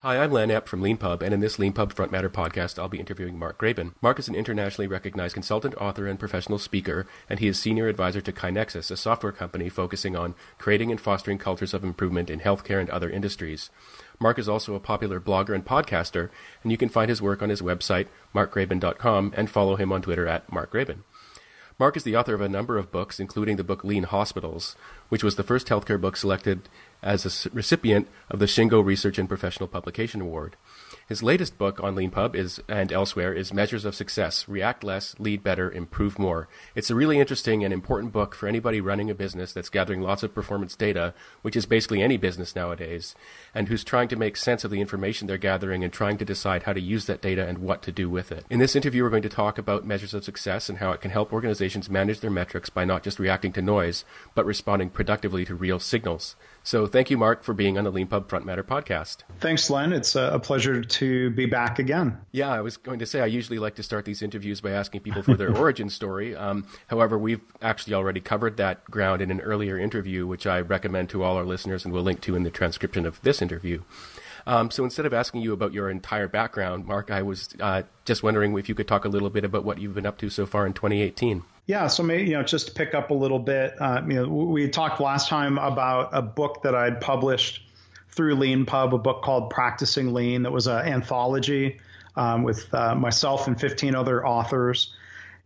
Hi, I'm Lan Epp from LeanPub, and in this LeanPub Front Matter podcast, I'll be interviewing Mark Graban. Mark is an internationally recognized consultant, author, and professional speaker, and he is senior advisor to KaiNexus, a software company focusing on creating and fostering cultures of improvement in healthcare and other industries. Mark is also a popular blogger and podcaster, and you can find his work on his website, markgraban.com, and follow him on Twitter at markgraban. Mark is the author of a number of books, including the book Lean Hospitals, which was the first healthcare book selected as a recipient of the Shingo Research and Professional Publication Award. His latest book on LeanPub and elsewhere is Measures of Success: React Less, Lead Better, Improve More. It's a really interesting and important book for anybody running a business that's gathering lots of performance data, which is basically any business nowadays, and who's trying to make sense of the information they're gathering and trying to decide how to use that data and what to do with it. In this interview, we're going to talk about measures of success and how it can help organizations manage their metrics by not just reacting to noise, but responding productively to real signals. So thank you, Mark, for being on the LeanPub Front Matter podcast. Thanks, Len. It's a pleasure to be back again. Yeah, I was going to say, I usually like to start these interviews by asking people for their origin story. However, we've actually already covered that ground in an earlier interview, which I recommend to all our listeners and will link to in the transcription of this interview. So instead of asking you about your entire background, Mark, I was just wondering if you could talk a little bit about what you've been up to so far in 2018. Yeah, so maybe, just to pick up a little bit, we talked last time about a book that I'd published through LeanPub, a book called Practicing Lean that was an anthology with myself and 15 other authors.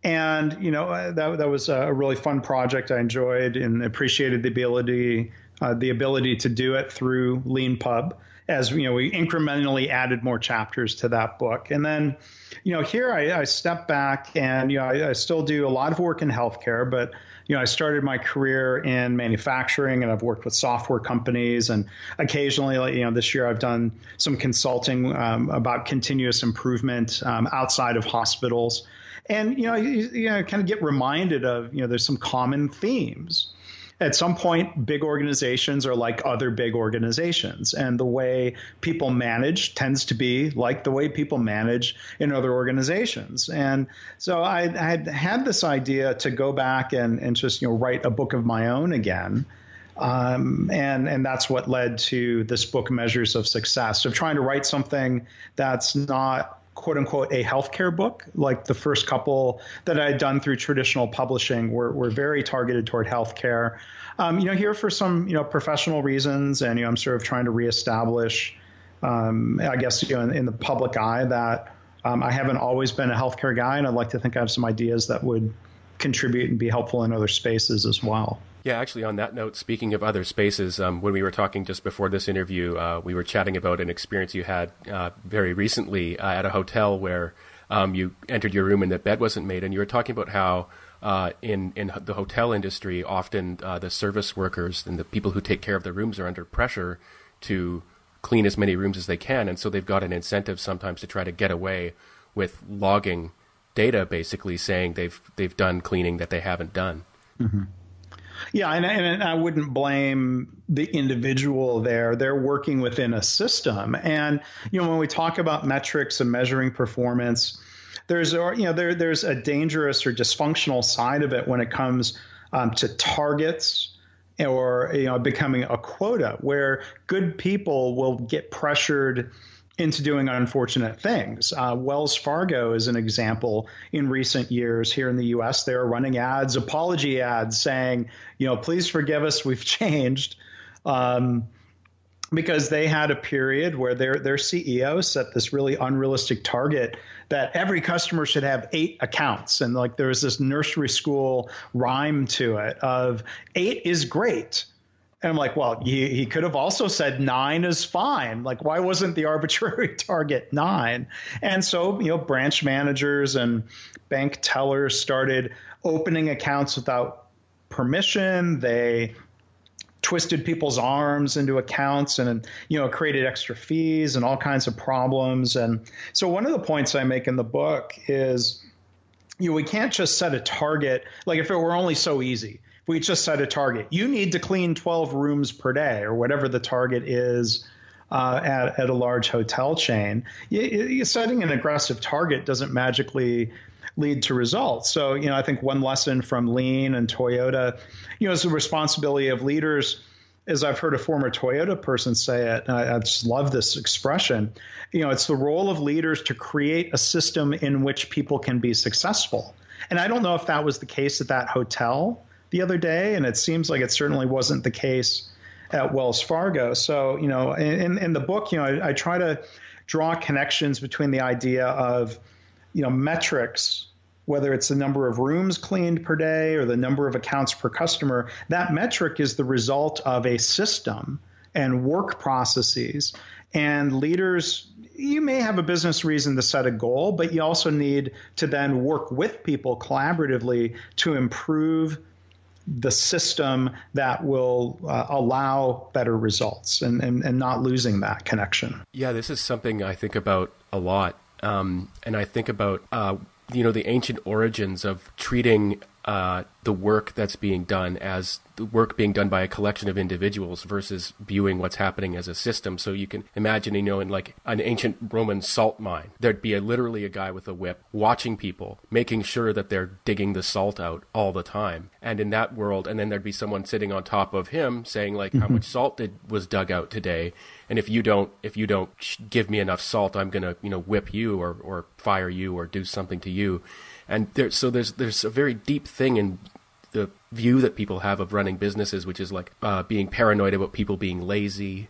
And, that was a really fun project. I enjoyed and appreciated the ability to do it through LeanPub. As we incrementally added more chapters to that book. And then, here I step back and, I still do a lot of work in healthcare, but, I started my career in manufacturing and I've worked with software companies. And occasionally, this year I've done some consulting about continuous improvement outside of hospitals. And, you kind of get reminded of, there's some common themes. At some point, big organizations are like other big organizations, and the way people manage tends to be like the way people manage in other organizations. And so I had this idea to go back and just write a book of my own again. And that's what led to this book, Measures of Success, of trying to write something that's not quote unquote a healthcare book. Like the first couple that I had done through traditional publishing were very targeted toward healthcare. Here for some, professional reasons. And, I'm sort of trying to reestablish, I guess, in the public eye that I haven't always been a healthcare guy. And I'd like to think I have some ideas that would contribute and be helpful in other spaces as well. Yeah, actually, on that note, speaking of other spaces, when we were talking just before this interview, we were chatting about an experience you had very recently at a hotel where you entered your room and the bed wasn't made. And you were talking about how in the hotel industry, often the service workers and the people who take care of the rooms are under pressure to clean as many rooms as they can. And so they've got an incentive sometimes to try to get away with logging data, basically saying they've done cleaning that they haven't done. Mm-hmm. Yeah, and I wouldn't blame the individual there. They're working within a system. And, when we talk about metrics and measuring performance, there's a dangerous or dysfunctional side of it when it comes to targets or, becoming a quota where good people will get pressured into doing unfortunate things. Wells Fargo is an example. In recent years here in the U.S., they were running ads, apology ads saying, please forgive us, we've changed. Because they had a period where their CEO set this really unrealistic target that every customer should have 8 accounts. And there was this nursery school rhyme to it of 8 is great. And I'm like, well, he could have also said 9 is fine. Why wasn't the arbitrary target 9? And so, branch managers and bank tellers started opening accounts without permission. They twisted people's arms into accounts and, created extra fees and all kinds of problems. And so one of the points I make in the book is, we can't just set a target. If it were only so easy. We just set a target. You need to clean 12 rooms per day or whatever the target is at a large hotel chain. Setting an aggressive target doesn't magically lead to results. So, I think one lesson from Lean and Toyota, is the responsibility of leaders as I've heard a former Toyota person say it, and I just love this expression, it's the role of leaders to create a system in which people can be successful. And I don't know if that was the case at that hotel the other day, and it seems like it certainly wasn't the case at Wells Fargo. So, in the book, I try to draw connections between the idea of, metrics, whether it's the number of rooms cleaned per day or the number of accounts per customer. That metric is the result of a system and work processes. And leaders, you may have a business reason to set a goal, but you also need to then work with people collaboratively to improve the system that will allow better results and not losing that connection. Yeah, this is something I think about a lot. And I think about, the ancient origins of treating the work that's being done as the work being done by a collection of individuals versus viewing what's happening as a system. So you can imagine, in like an ancient Roman salt mine, there'd be literally a guy with a whip watching people, making sure that they're digging the salt out all the time. And in that world, and then there'd be someone sitting on top of him saying like, how much salt was dug out today? And if you don't give me enough salt, I'm going to, whip you or fire you or do something to you. And there's a very deep thing in the view that people have of running businesses, which is like being paranoid about people being lazy,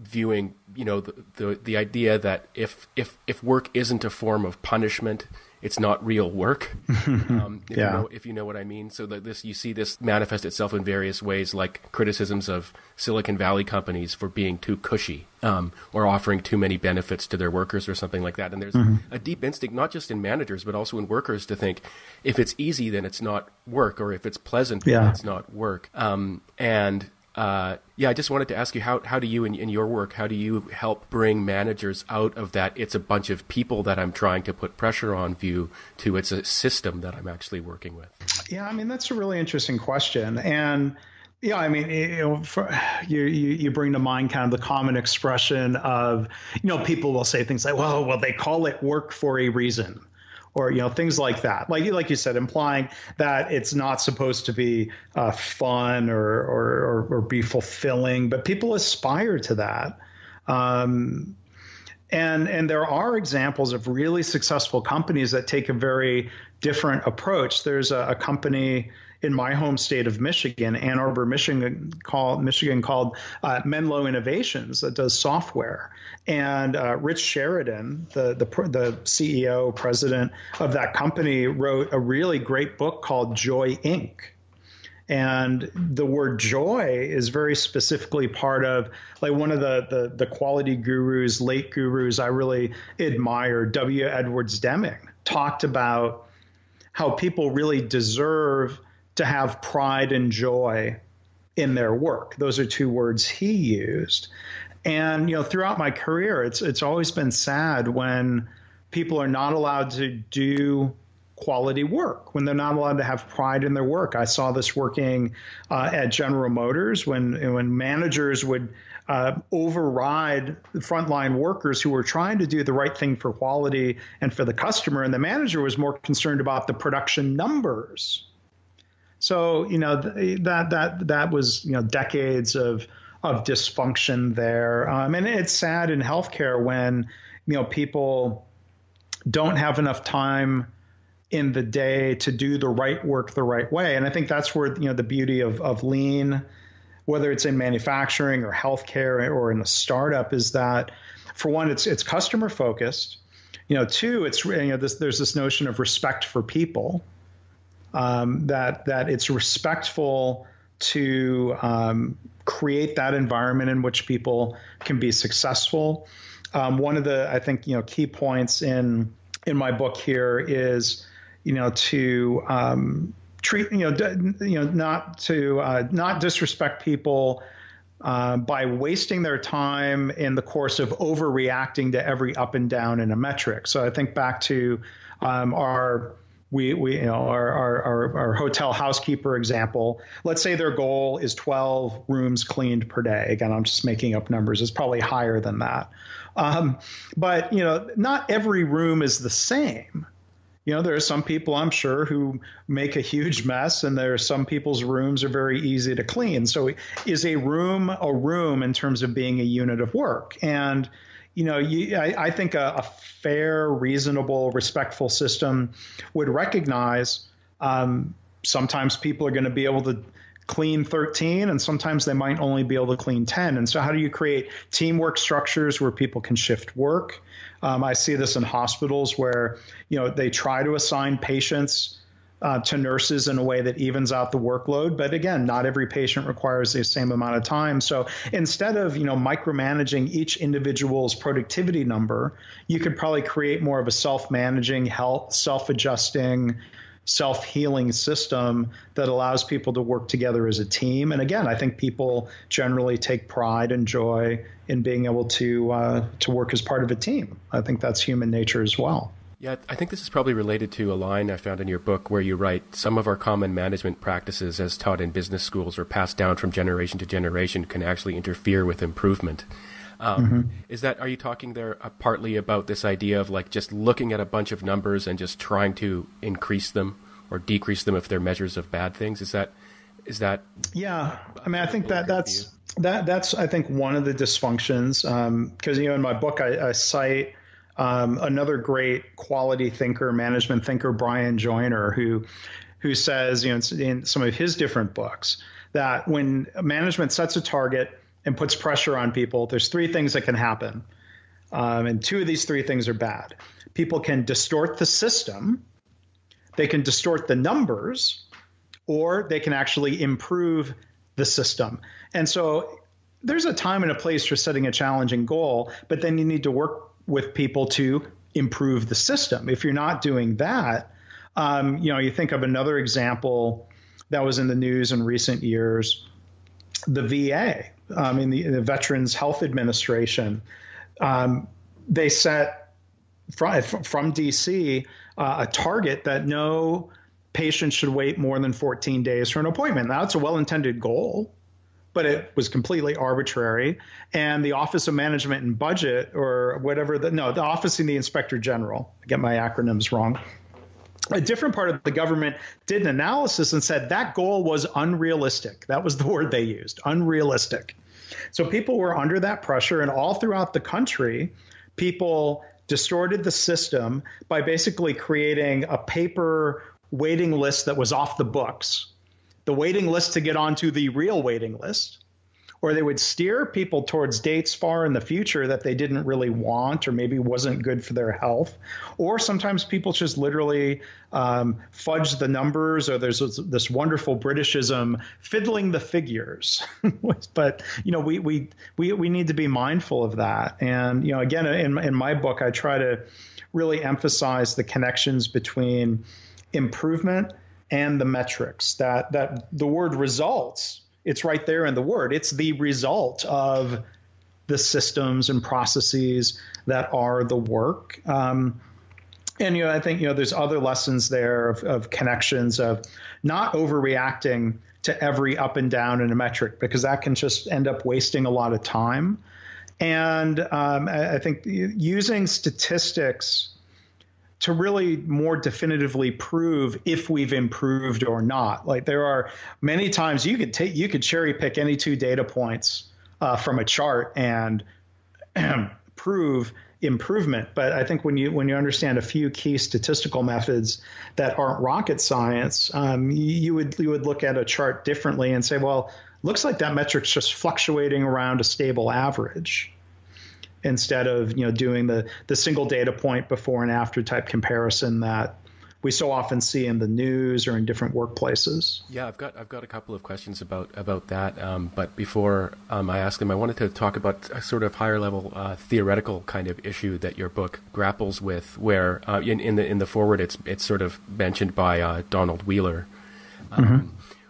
viewing, the idea that if work isn't a form of punishment, it's not real work. If you know what I mean. So that you see this manifest itself in various ways, like criticisms of Silicon Valley companies for being too cushy, or offering too many benefits to their workers or something like that. And there's a deep instinct, not just in managers, but also in workers, to think if it's easy, then it's not work, or if it's pleasant, then it's not work. I just wanted to ask you, how do you, in your work, how do you help bring managers out of that it's a bunch of people that I'm trying to put pressure on view to it's a system that I'm actually working with? Yeah, I mean, that's a really interesting question. And yeah, I mean, you bring to mind kind of the common expression of, people will say things like, well, they call it work for a reason. Or, things like that, like you said, implying that it's not supposed to be fun or be fulfilling, but people aspire to that. And there are examples of really successful companies that take a very different approach. There's a company in my home state of Michigan, Ann Arbor, Michigan, called Menlo Innovations, that does software. And Rich Sheridan, the CEO, president of that company, wrote a really great book called Joy Inc. And the word joy is very specifically part of, like, one of the quality gurus, late gurus I really admire, W. Edwards Deming, talked about how people really deserve to have pride and joy in their work. Those are two words he used. And, throughout my career, it's always been sad when people are not allowed to do quality work, when they're not allowed to have pride in their work. I saw this working at General Motors when managers would override the frontline workers who were trying to do the right thing for quality and for the customer. And the manager was more concerned about the production numbers. So, that was, decades of dysfunction there. And it's sad in healthcare when, people don't have enough time in the day to do the right work the right way. And I think that's where, the beauty of lean, whether it's in manufacturing or healthcare or in a startup, is that, for one, it's customer focused. Two, it's, there's this notion of respect for people. That it's respectful to create that environment in which people can be successful. One of the, I think, key points in my book here is, to treat, not disrespect people by wasting their time in the course of overreacting to every up and down in a metric. So I think back to our hotel housekeeper example. Let's say their goal is 12 rooms cleaned per day. Again, I'm just making up numbers. It's probably higher than that. But not every room is the same. There are some people, I'm sure, who make a huge mess, and there are some people's rooms are very easy to clean. So is a room in terms of being a unit of work? And, I think a fair, reasonable, respectful system would recognize sometimes people are going to be able to clean 13, and sometimes they might only be able to clean 10. And so how do you create teamwork structures where people can shift work? I see this in hospitals where, they try to assign patients to nurses in a way that evens out the workload. But again, not every patient requires the same amount of time. So instead of, micromanaging each individual's productivity number, you could probably create more of a self-managing, self-adjusting, self-healing system that allows people to work together as a team. And again, I think people generally take pride and joy in being able to work as part of a team. I think that's human nature as well. Yeah, I think this is probably related to a line I found in your book where you write, some of our common management practices as taught in business schools or passed down from generation to generation can actually interfere with improvement. Are you talking there partly about this idea of like just looking at a bunch of numbers and just trying to increase them or decrease them if they're measures of bad things? Is that? Yeah. I mean, I think that's I think one of the dysfunctions, because, in my book, I cite another great quality thinker, management thinker, Brian Joyner, who says, in some of his different books, that when management sets a target and puts pressure on people, there's three things that can happen. And two of these three things are bad. People can distort the system, they can distort the numbers, or they can actually improve the system. And so there's a time and a place for setting a challenging goal, but then you need to work with people to improve the system. If you're not doing that, you think of another example that was in the news in recent years, the VA. In the Veterans Health Administration, they set from DC a target that no patient should wait more than 14 days for an appointment. Now, it's a well-intended goal, but it was completely arbitrary. And the Office of Management and Budget, or whatever, the Office of the Inspector General, I get my acronyms wrong, a different part of the government did an analysis and said that goal was unrealistic. That was the word they used, unrealistic. So people were under that pressure, and all throughout the country, people distorted the system by basically creating a paper waiting list that was off the books, the waiting list to get onto the real waiting list. Or they would steer people towards dates far in the future that they didn't really want or maybe wasn't good for their health. Or sometimes people just literally fudge the numbers, or there's this wonderful Britishism, fiddling the figures. But, we need to be mindful of that. And, again, in my book, I try to really emphasize the connections between improvement and the metrics, that the word results, it's right there in the word. It's the result of the systems and processes that are the work. And, I think, there's other lessons there of connections, of not overreacting to every up and down in a metric, because that can just end up wasting a lot of time. And I think using statistics to really more definitively prove if we've improved or not. Like, there are many times you could cherry pick any two data points from a chart and prove improvement. But I think when you understand a few key statistical methods that aren't rocket science, you would look at a chart differently and say, well, looks like that metric's just fluctuating around a stable average, instead of doing the single data point before and after type comparison that we so often see in the news or in different workplaces. Yeah, I've got a couple of questions about that. But before I ask them, I wanted to talk about a sort of higher level theoretical kind of issue that your book grapples with, where in the foreword it's sort of mentioned by Donald Wheeler,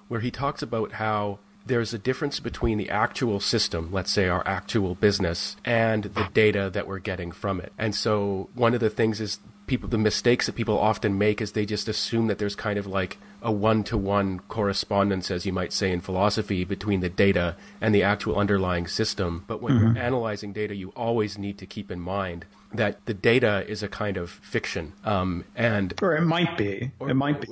where he talks about how there's a difference between the actual system, let's say our actual business, and the data that we're getting from it. And so one of the things is the mistakes that people often make is they just assume that there's kind of like a one-to-one correspondence, as you might say in philosophy, between the data and the actual underlying system. But when you're analyzing data, you always need to keep in mind that the data is a kind of fiction, or it might be. It might be.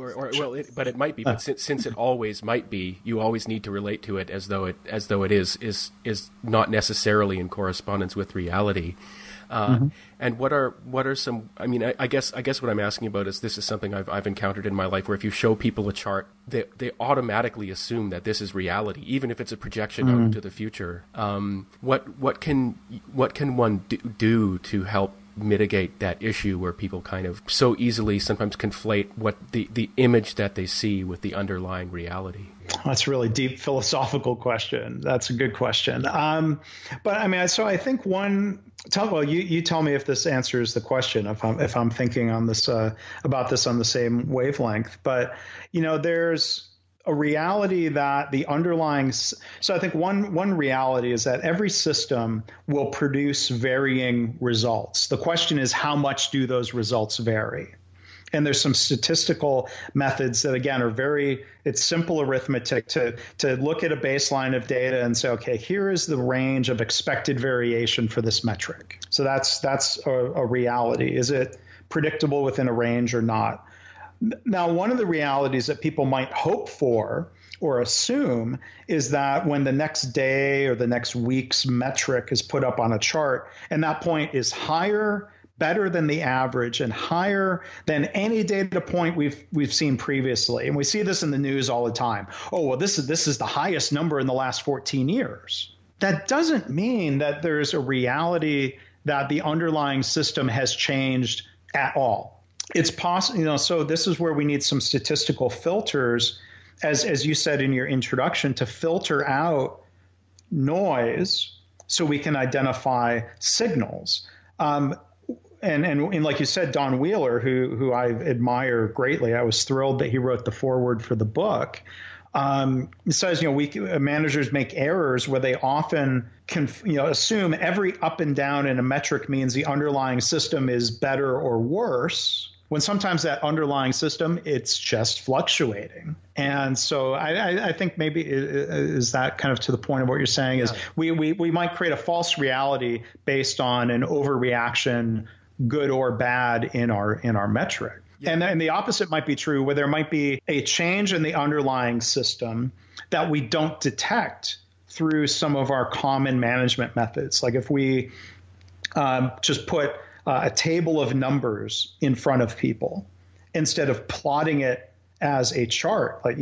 But it might be. But since it always might be, you always need to relate to it as though it is not necessarily in correspondence with reality. And what are some? I mean, I guess what I'm asking about is this is something I've encountered in my life where if you show people a chart, they automatically assume that this is reality, even if it's a projection out into the future. What can one do to help mitigate that issue where people kind of so easily sometimes conflate what the image that they see with the underlying reality? That's a really deep philosophical question. That's a good question. But I mean, so I think you tell me if this answers the question, if I'm thinking on this about this on the same wavelength. But there's a reality that the underlying. So I think one reality is that every system will produce varying results. The question is, how much do those results vary? And there's some statistical methods that, again, it's simple arithmetic to look at a baseline of data and say, okay, here is the range of expected variation for this metric. So that's a reality. Is it predictable within a range or not? Now, one of the realities that people might hope for or assume is that when the next day or the next week's metric is put up on a chart, and that point is better than the average and higher than any data point we've seen previously. And we see this in the news all the time. Oh, well, this is the highest number in the last 14 years. That doesn't mean that there's a reality that the underlying system has changed at all. It's possible, so this is where we need some statistical filters, as you said in your introduction, to filter out noise so we can identify signals. And like you said, Don Wheeler, who I admire greatly, I was thrilled that he wrote the foreword for the book. Says, managers make errors where they often assume every up and down in a metric means the underlying system is better or worse, when sometimes that underlying system, it's just fluctuating. And so I think maybe is that kind of to the point of what you're saying is we might create a false reality based on an overreaction, good or bad, in our metric. Yeah. And the opposite might be true, where there might be a change in the underlying system that we don't detect through some of our common management methods. Like if we just put a table of numbers in front of people instead of plotting it as a chart. Like,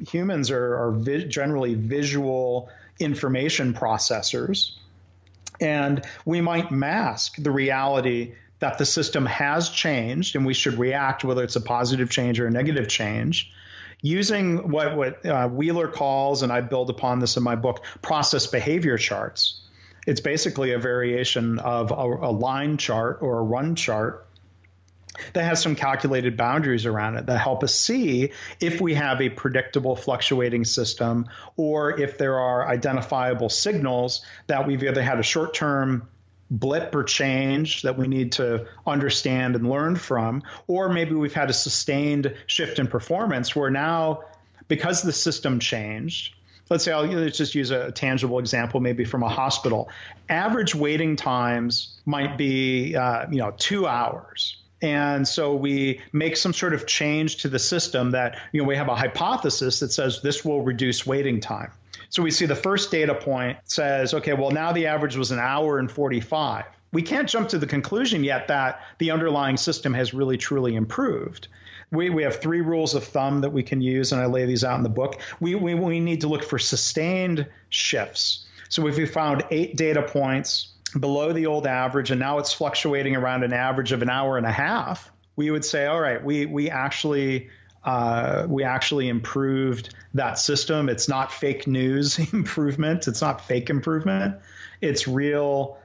humans are generally visual information processors, and we might mask the reality that the system has changed and we should react, whether it's a positive change or a negative change, using what Wheeler calls, and I build upon this in my book, process behavior charts. It's basically a variation of a line chart or a run chart that has some calculated boundaries around it that help us see if we have a predictable fluctuating system or if there are identifiable signals that we've either had a short-term blip or change that we need to understand and learn from, or maybe we've had a sustained shift in performance where now, because the system changed, let's say let's just use a tangible example, maybe from a hospital. Average waiting times might be 2 hours. And so we make some sort of change to the system that, we have a hypothesis that says this will reduce waiting time. So we see the first data point says, okay, well, now the average was 1 hour and 45. We can't jump to the conclusion yet that the underlying system has really, truly improved. We have 3 rules of thumb that we can use, and I lay these out in the book. We need to look for sustained shifts. So if we found 8 data points below the old average, and now it's fluctuating around an average of 1.5 hours, we would say, all right, we actually improved that system. It's not fake news improvement. It's not fake improvement. It's real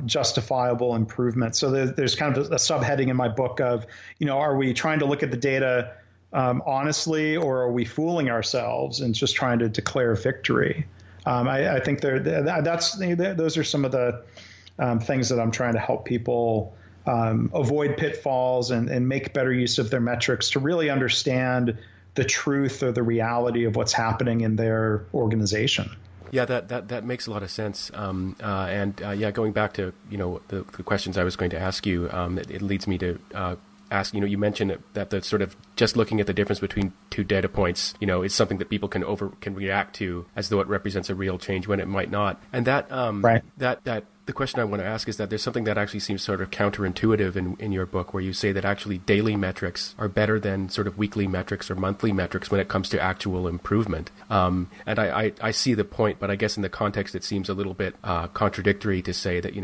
justifiable improvement. So there's kind of a subheading in my book of, are we trying to look at the data honestly, or are we fooling ourselves and just trying to declare victory? I think those are some of the things that I'm trying to help people avoid pitfalls and make better use of their metrics to really understand the truth or the reality of what's happening in their organization. Yeah, that makes a lot of sense. Going back to the questions I was going to ask you, it leads me to ask. You mentioned that the sort of just looking at the difference between two data points, is something that people can react to as though it represents a real change when it might not. And that the question I want to ask is that there's something that actually seems sort of counterintuitive in your book, where you say that actually daily metrics are better than sort of weekly metrics or monthly metrics when it comes to actual improvement. And I see the point, but I guess in the context it seems a little bit contradictory to say that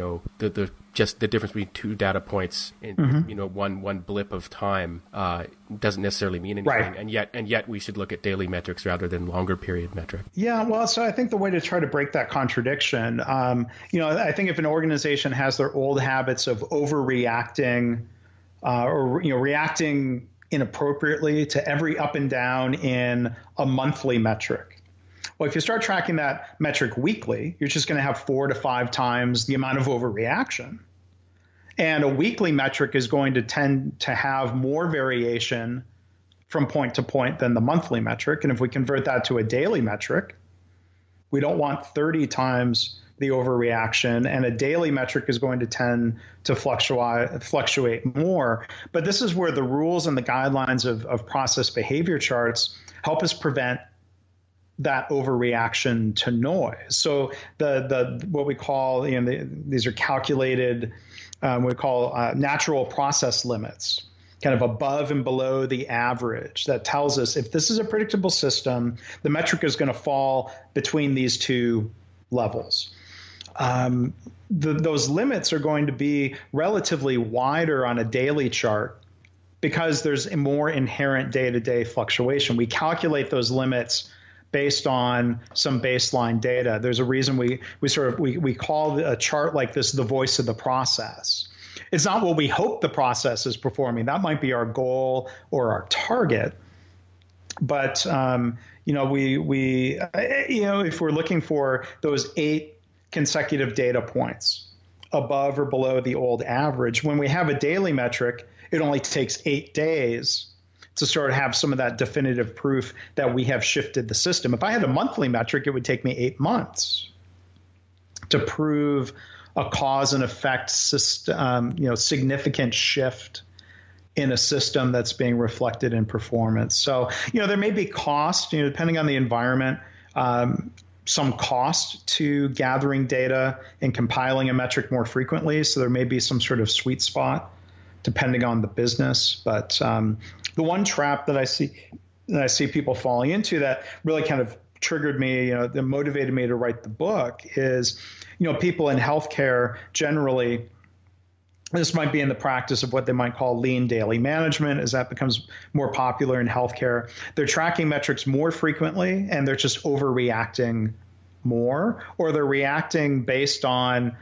just the difference between two data points in one blip of time doesn't necessarily mean anything, right. and yet we should look at daily metrics rather than longer period metrics. Yeah, well, so I think the way to try to break that contradiction, I think if an organization has their old habits of overreacting or reacting inappropriately to every up and down in a monthly metric. Well, if you start tracking that metric weekly, you're just going to have 4 to 5 times the amount of overreaction. And a weekly metric is going to tend to have more variation from point to point than the monthly metric. And if we convert that to a daily metric, we don't want 30 times the overreaction, and a daily metric is going to tend to fluctuate more. But this is where the rules and the guidelines of process behavior charts help us prevent that overreaction to noise. So the what we call, these are calculated, we call natural process limits, kind of above and below the average, that tells us if this is a predictable system, the metric is going to fall between these two levels. Those limits are going to be relatively wider on a daily chart because there's more inherent day-to-day fluctuation. We calculate those limits based on some baseline data. There's a reason we call a chart like this the voice of the process. It's not what we hope the process is performing. That might be our goal or our target. But if we're looking for those 8 consecutive data points above or below the old average, when we have a daily metric, it only takes 8 days to sort of have some of that definitive proof that we have shifted the system. If I had a monthly metric, it would take me 8 months to prove a cause and effect system, significant shift in a system that's being reflected in performance. So, there may be cost, depending on the environment, some cost to gathering data and compiling a metric more frequently. So there may be some sort of sweet spot depending on the business. But the one trap that I see people falling into that really kind of triggered me, that motivated me to write the book is, people in healthcare generally, this might be in the practice of what they might call lean daily management as that becomes more popular in healthcare. They're tracking metrics more frequently and they're just overreacting more, or they're reacting based on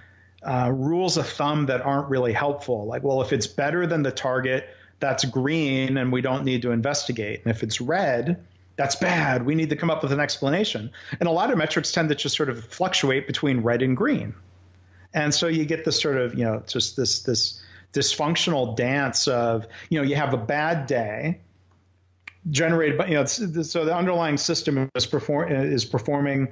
rules of thumb that aren't really helpful. Like, well, if it's better than the target, that's green and we don't need to investigate. And if it's red, that's bad. We need to come up with an explanation. And a lot of metrics tend to just sort of fluctuate between red and green. And so you get this sort of, just this dysfunctional dance of, you have a bad day generated by, so the underlying system is performing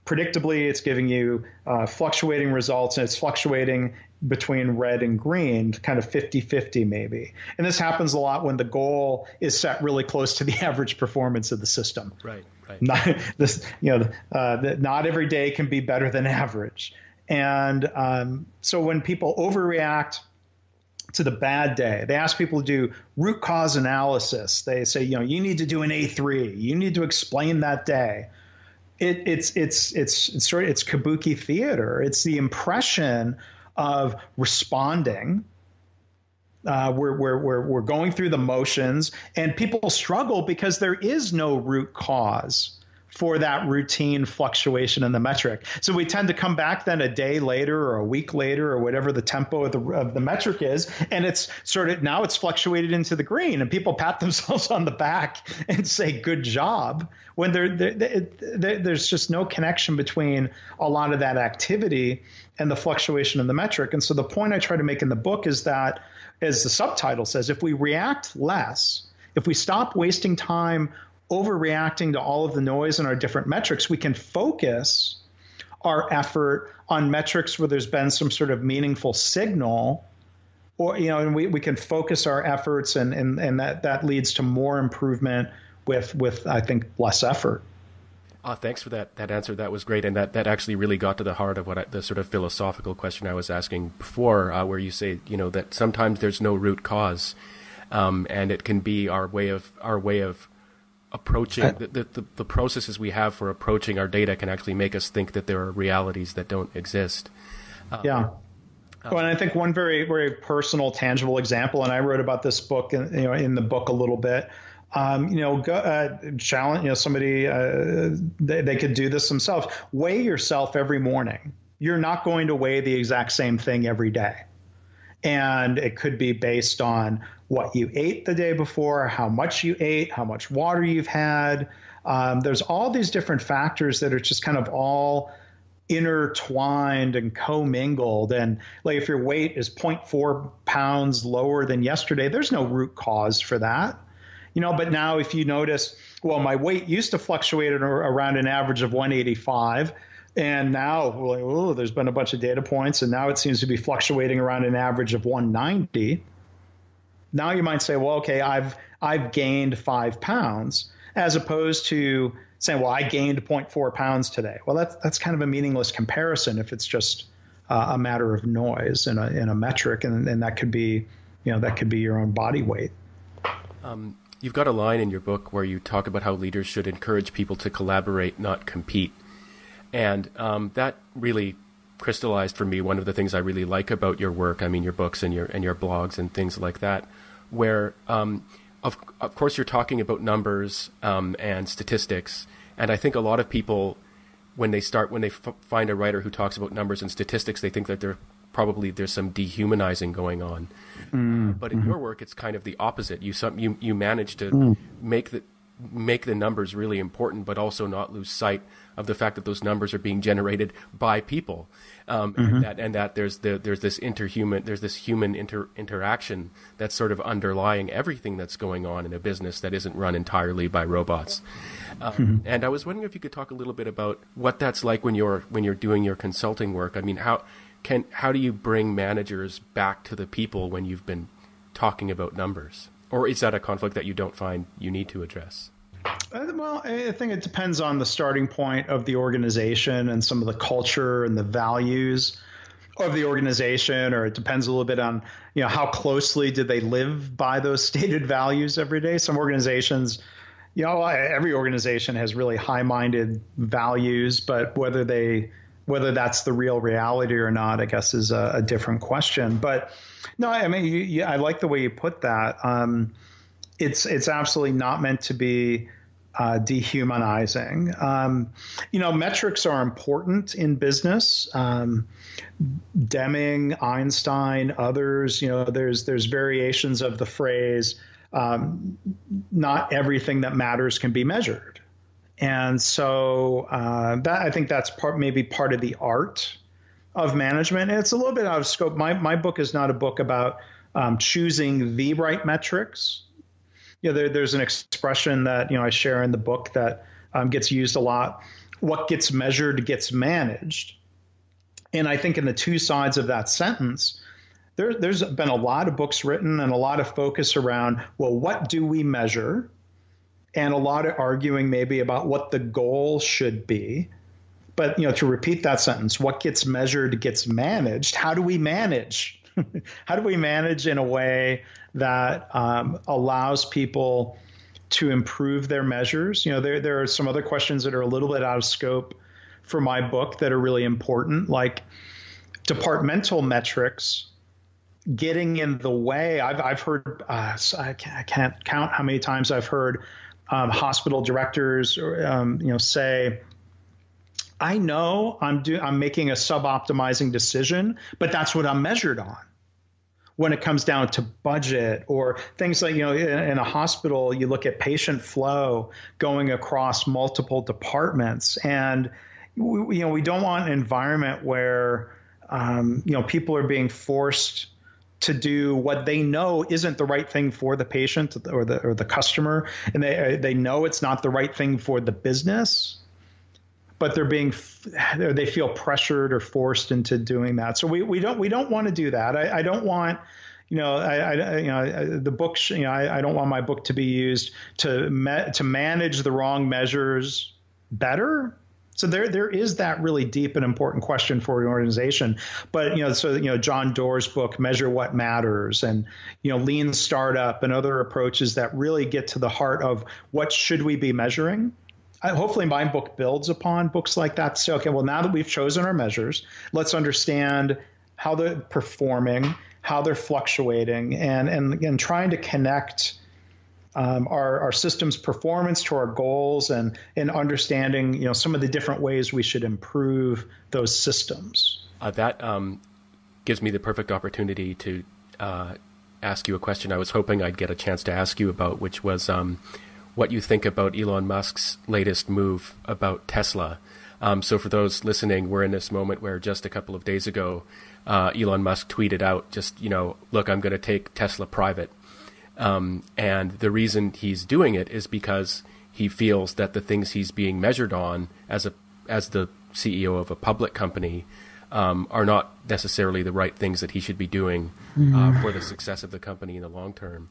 predictably. It's giving you fluctuating results, and it's fluctuating between red and green, kind of 50-50 maybe. And this happens a lot when the goal is set really close to the average performance of the system. Right. Not every day can be better than average. And so when people overreact to the bad day, they ask people to do root cause analysis. They say, you need to do an A3. You need to explain that day. It's kabuki theater. It's the impression of responding. We're going through the motions, and people struggle because there is no root cause for that routine fluctuation in the metric. So we tend to come back then a day later or a week later or whatever the tempo of the metric is, and it's sort of now it's fluctuated into the green, and people pat themselves on the back and say good job, when there's just no connection between a lot of that activity and the fluctuation in the metric. And so the point I try to make in the book is that, as the subtitle says, if we react less, if we stop wasting time overreacting to all of the noise in our different metrics, we can focus our effort on metrics where there's been some sort of meaningful signal, or, and we can focus our efforts, and that leads to more improvement with I think less effort. Thanks for that answer. That was great, and that actually really got to the heart of the sort of philosophical question I was asking before, where you say that sometimes there's no root cause, and it can be our way of approaching the processes we have for approaching our data can actually make us think that there are realities that don't exist. Well, and I think one very, very personal, tangible example, and I wrote about this book, in the book a little bit. Challenge, somebody, they could do this themselves. Weigh yourself every morning. You're not going to weigh the exact same thing every day. And it could be based on what you ate the day before, how much you ate, how much water you've had. There's all these different factors that are just kind of all intertwined and commingled. And like if your weight is 0.4 pounds lower than yesterday, there's no root cause for that. But now if you notice, well, my weight used to fluctuate around an average of 185. And now, there's been a bunch of data points, and now it seems to be fluctuating around an average of 190. Now you might say, well, okay, I've gained 5 pounds, as opposed to saying, well, I gained 0.4 pounds today. Well, that's kind of a meaningless comparison if it's just a matter of noise in a metric, and that could be, your own body weight. You've got a line in your book where you talk about how leaders should encourage people to collaborate, not compete. And that really crystallized for me one of the things I really like about your work. I mean, your books and your blogs and things like that, where of course you're talking about numbers and statistics. And I think a lot of people, when they find a writer who talks about numbers and statistics, they think that there's some dehumanizing going on. But in your work, it's kind of the opposite. You manage to make the numbers really important, but also not lose sight of the fact that those numbers are being generated by people, and that there's this human interaction that's sort of underlying everything that's going on in a business that isn't run entirely by robots. And I was wondering if you could talk a little bit about what that's like when you're doing your consulting work. I mean, how do you bring managers back to the people when you've been talking about numbers? Or is that a conflict that you don't find you need to address? Well, I think it depends on the starting point of the organization and some of the culture and the values of the organization, or it depends a little bit on, how closely do they live by those stated values every day. Some organizations, every organization has really high-minded values, but whether that's the real reality or not, I guess, is a different question. But no, I mean, I like the way you put that. It's absolutely not meant to be dehumanizing. Metrics are important in business. Deming, Einstein, others, there's variations of the phrase, not everything that matters can be measured. And so I think that's maybe part of the art of management. And it's a little bit out of scope. My book is not a book about choosing the right metrics. There's an expression that I share in the book that gets used a lot. What gets measured gets managed. And I think in the two sides of that sentence, there's been a lot of books written and a lot of focus around, well, what do we measure? And a lot of arguing maybe about what the goal should be. But, to repeat that sentence, what gets measured gets managed. How do we manage? How do we manage in a way that allows people to improve their measures? There are some other questions that are a little bit out of scope for my book that are really important, like departmental metrics getting in the way. I've heard, I can't count how many times I've heard hospital directors, say, I know I'm making a sub-optimizing decision, but that's what I'm measured on. When it comes down to budget or things like, in a hospital, you look at patient flow going across multiple departments. And, we don't want an environment where, people are being forced to do what they know isn't the right thing for the patient or the customer. And they know it's not the right thing for the business, but they feel pressured or forced into doing that. So we don't want to do that. I don't want, the book, I don't want my book to be used to manage the wrong measures better. So there is that really deep and important question for an organization. But, John Doerr's book, Measure What Matters, and, Lean Startup and other approaches that really get to the heart of what should we be measuring. Hopefully my book builds upon books like that to say, okay, well, now that we've chosen our measures, let's understand how they're performing, how they're fluctuating, and trying to connect our system's performance to our goals and understanding, some of the different ways we should improve those systems. That gives me the perfect opportunity to ask you a question I was hoping I'd get a chance to ask you about, which was what you think about Elon Musk's latest move about Tesla. So for those listening, we're in this moment where just a couple of days ago, Elon Musk tweeted out look, I'm going to take Tesla private. And the reason he's doing it is because he feels that the things he's being measured on as the CEO of a public company are not necessarily the right things that he should be doing for the success of the company in the long term.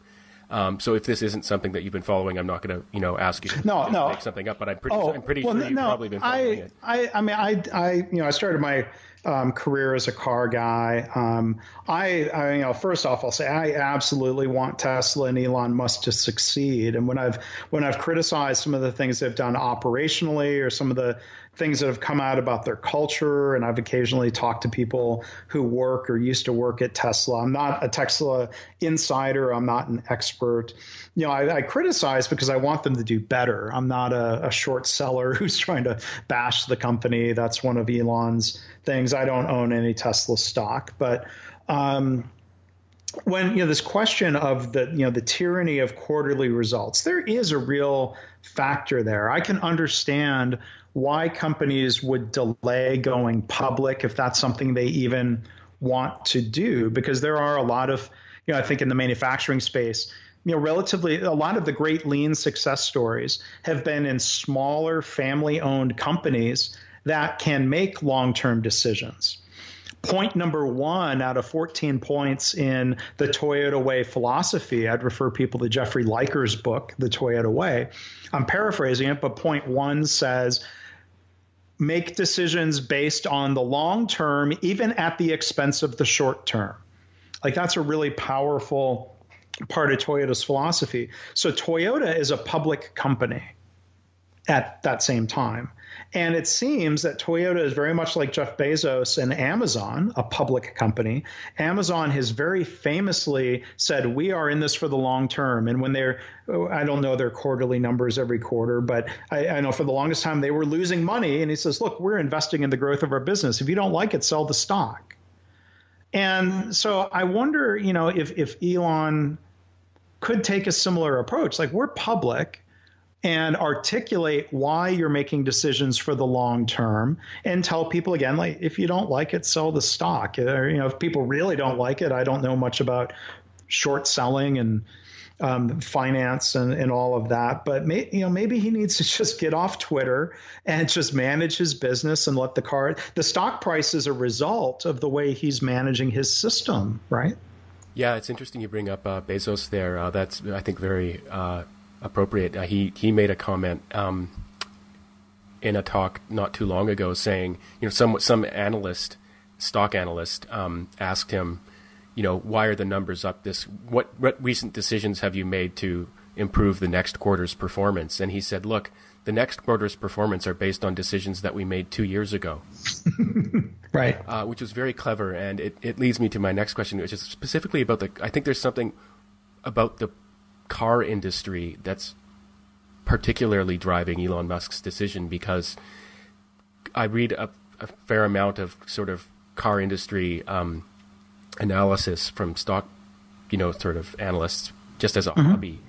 So if this isn't something that you've been following, I'm not going to ask you to make something up, but I'm pretty sure you've probably been following it. I started my career as a car guy. First off, I'll say I absolutely want Tesla and Elon Musk to succeed. And when I've criticized some of the things they've done operationally or some of the things that have come out about their culture, and I've occasionally talked to people who work or used to work at Tesla. I'm not a Tesla insider. I'm not an expert. I criticize because I want them to do better. I'm not a short seller who's trying to bash the company. That's one of Elon's things. I don't own any Tesla stock, but when this question of the tyranny of quarterly results, there is a real factor there. I can understand why companies would delay going public if that's something they even want to do, because there are a lot of, I think in the manufacturing space, relatively a lot of the great lean success stories have been in smaller family-owned companies that can make long-term decisions. Point number 1 out of 14 points in the Toyota Way philosophy, I'd refer people to Jeffrey Liker's book, The Toyota Way. I'm paraphrasing it, but point 1 says, make decisions based on the long term, even at the expense of the short term. Like, that's a really powerful part of Toyota's philosophy. So Toyota is a public company at that same time. And it seems that Toyota is very much like Jeff Bezos and Amazon, a public company. Amazon has very famously said, we are in this for the long term. And when I don't know their quarterly numbers every quarter, but I know for the longest time they were losing money. And he says, look, we're investing in the growth of our business. If you don't like it, sell the stock. And so I wonder, if Elon could take a similar approach. Like, we're public, and articulate why you're making decisions for the long term, and tell people again, like, if you don't like it, sell the stock. Or, if people really don't like it, I don't know much about short selling and finance and all of that, but maybe he needs to just get off Twitter and just manage his business and let the stock price is a result of the way he's managing his system, right? Yeah, it's interesting you bring up Bezos there. That's, I think, very appropriate. He made a comment in a talk not too long ago saying, some stock analyst asked him, why are the numbers up what recent decisions have you made to improve the next quarter's performance? And he said, look, the next quarter's performance are based on decisions that we made 2 years ago. Right. Which was very clever. And it leads me to my next question, which is specifically about I think there's something about the car industry that's particularly driving Elon Musk's decision, because I read a fair amount of sort of car industry analysis from stock, sort of analysts, just as a hobby.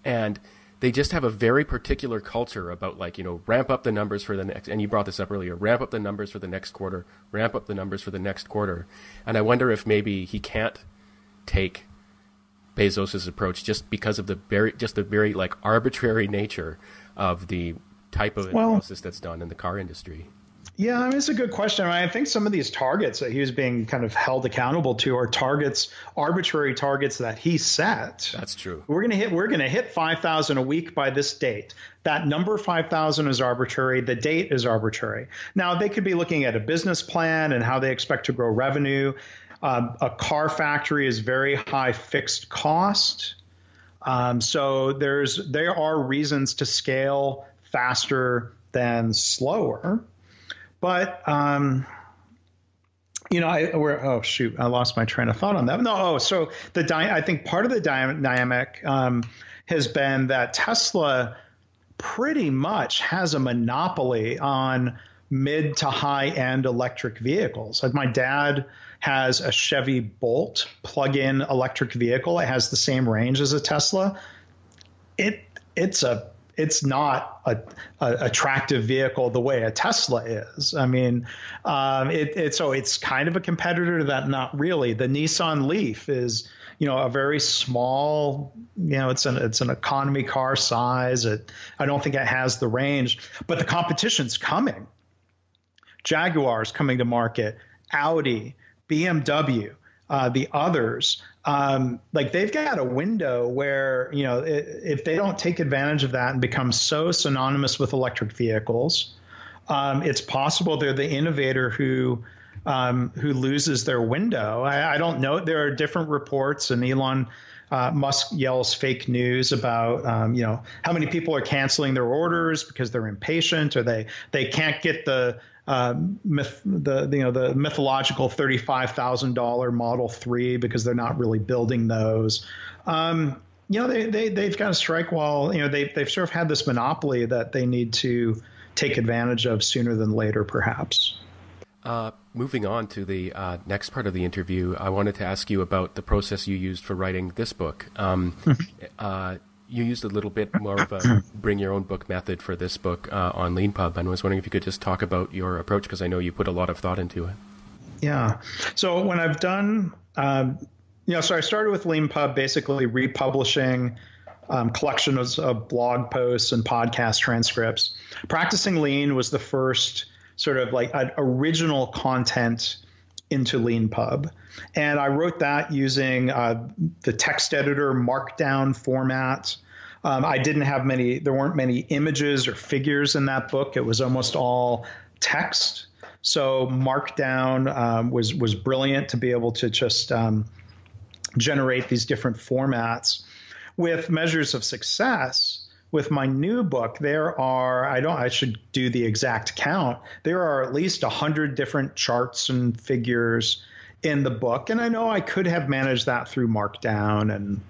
And they just have a very particular culture about, like, ramp up the numbers for the next, and you brought this up earlier, ramp up the numbers for the next quarter, ramp up the numbers for the next quarter. And I wonder if maybe he can't take Bezos's approach just because of the very like arbitrary nature of the type of analysis that's done in the car industry. Yeah, I mean, it's a good question. I think some of these targets that he was being kind of held accountable to are arbitrary targets that he set. That's true. We're going to hit 5,000 a week by this date. That number 5,000 is arbitrary. The date is arbitrary. Now, they could be looking at a business plan and how they expect to grow revenue. A car factory is very high fixed cost. So there are reasons to scale faster than slower. But, I lost my train of thought on that. So I think part of the dynamic has been that Tesla pretty much has a monopoly on mid to high end electric vehicles. Like, my dad has a Chevy Bolt plug-in electric vehicle. It has the same range as a Tesla. It's not a attractive vehicle the way a Tesla is. I mean, it's kind of a competitor to that. Not really. The Nissan Leaf is, a very small, it's an economy car size. I don't think it has the range, but the competition's coming. Jaguar's coming to market, Audi, BMW, the others. They've got a window where, if they don't take advantage of that and become so synonymous with electric vehicles, it's possible they're the innovator who loses their window. I don't know. There are different reports, and Elon Musk yells fake news about, how many people are canceling their orders because they're impatient, or they can't get the mythological $35,000 Model 3 because they're not really building those. They've got to strike while, they've sort of had this monopoly that they need to take advantage of sooner than later, perhaps. Moving on to the next part of the interview, I wanted to ask you about the process you used for writing this book. You used a little bit more of a bring your own book method for this book on LeanPub, and I was wondering if you could just talk about your approach, because I know you put a lot of thought into it. Yeah. So when I've done, so I started with LeanPub, basically republishing collections of blog posts and podcast transcripts. Practicing Lean was the first sort of like original content into LeanPub. And I wrote that using the text editor Markdown format. There weren't many images or figures in that book. It was almost all text. So Markdown was brilliant to be able to just generate these different formats. With measures of success, with my new book, I should do the exact count. There are at least 100 different charts and figures in the book. And I know I could have managed that through Markdown, and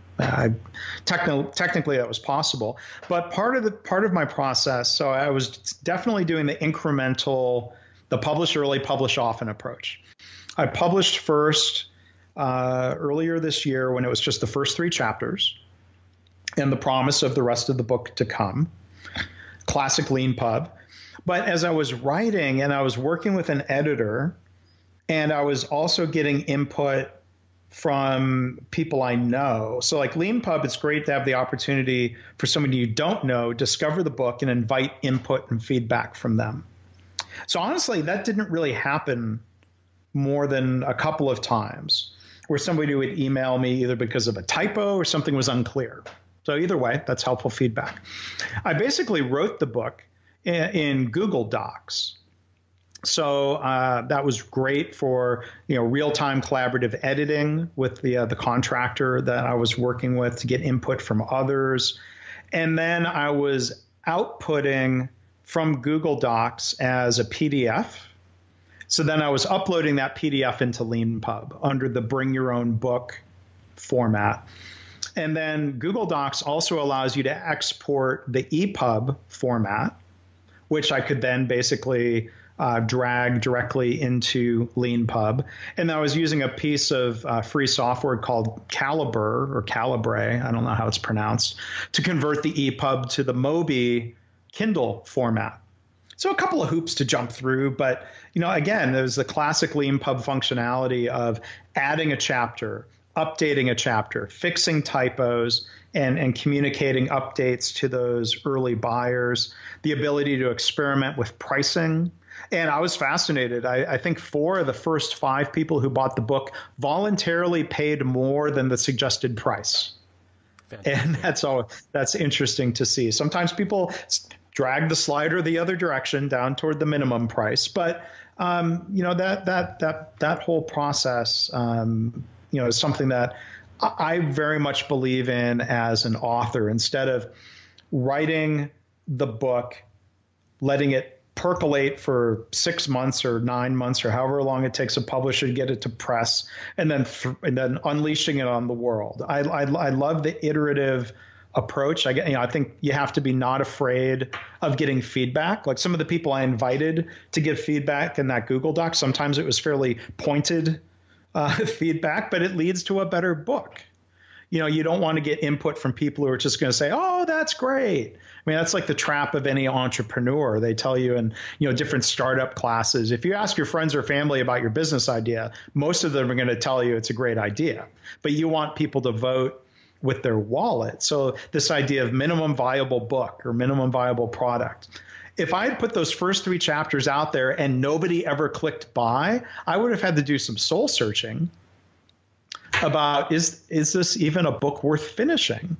technically that was possible. But part of my process, so I was definitely doing the incremental, the publish early, publish often approach. I published first earlier this year when it was just the first 3 chapters and the promise of the rest of the book to come. Classic LeanPub. But as I was writing and I was working with an editor, and I was also getting input from people I know. So like LeanPub, it's great to have the opportunity for somebody you don't know, discover the book and invite input and feedback from them. So honestly, that didn't really happen more than a couple of times where somebody would email me either because of a typo or something was unclear. So either way, that's helpful feedback. I basically wrote the book in Google Docs. So that was great for real-time collaborative editing with the contractor that I was working with to get input from others. And then I was outputting from Google Docs as a PDF. So then I was uploading that PDF into LeanPub under the Bring Your Own Book format. And then Google Docs also allows you to export the EPUB format, which I could then basically drag directly into LeanPub. And I was using a piece of free software called Calibre, I don't know how it's pronounced, to convert the EPUB to the Mobi Kindle format. So a couple of hoops to jump through, but again, there's the classic LeanPub functionality of adding a chapter, updating a chapter, fixing typos, and communicating updates to those early buyers, the ability to experiment with pricing. And I was fascinated. I think 4 of the first 5 people who bought the book voluntarily paid more than the suggested price. Fantastic. And that's interesting to see. Sometimes people drag the slider the other direction down toward the minimum price, but that whole process is something that I very much believe in as an author. Instead of writing the book, letting it percolate for 6 months or 9 months or however long it takes a publisher to get it to press, and then unleashing it on the world. I love the iterative approach. I think you have to be not afraid of getting feedback. Like some of the people I invited to give feedback in that Google Doc, sometimes it was fairly pointed feedback, but it leads to a better book. You don't want to get input from people who are just going to say, "Oh, that's great." I mean, that's like the trap of any entrepreneur. They tell you in, different startup classes, if you ask your friends or family about your business idea, most of them are going to tell you it's a great idea, but you want people to vote with their wallet. So this idea of minimum viable book or minimum viable product. If I had put those first 3 chapters out there and nobody ever clicked buy, I would have had to do some soul searching about is this even a book worth finishing?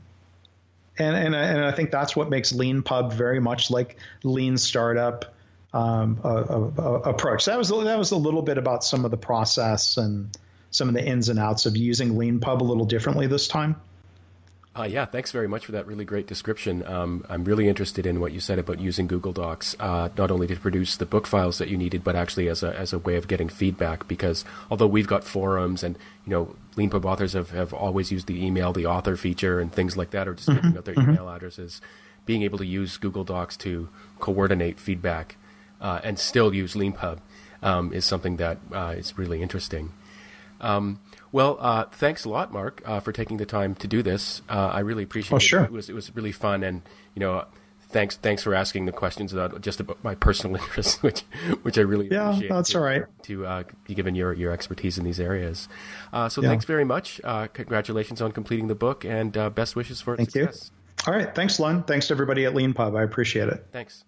And I think that's what makes LeanPub very much like lean startup approach. That was a little bit about some of the process and some of the ins and outs of using LeanPub a little differently this time. Yeah, thanks very much for that really great description. I'm really interested in what you said about using Google Docs, not only to produce the book files that you needed, but actually as a way of getting feedback. Because although we've got forums and LeanPub authors have always used the email, the author feature, and things like that, or just giving out their email addresses, being able to use Google Docs to coordinate feedback and still use LeanPub is something that is really interesting. Well, thanks a lot, Mark, for taking the time to do this. I really appreciate it. Sure. It was really fun, and thanks for asking the questions about my personal interests, which I really appreciate. Yeah, that's all right. To be given your expertise in these areas. Thanks very much. Congratulations on completing the book, and best wishes for its success. Thank you. All right. Thanks, Len. Thanks to everybody at LeanPub. I appreciate it. Thanks.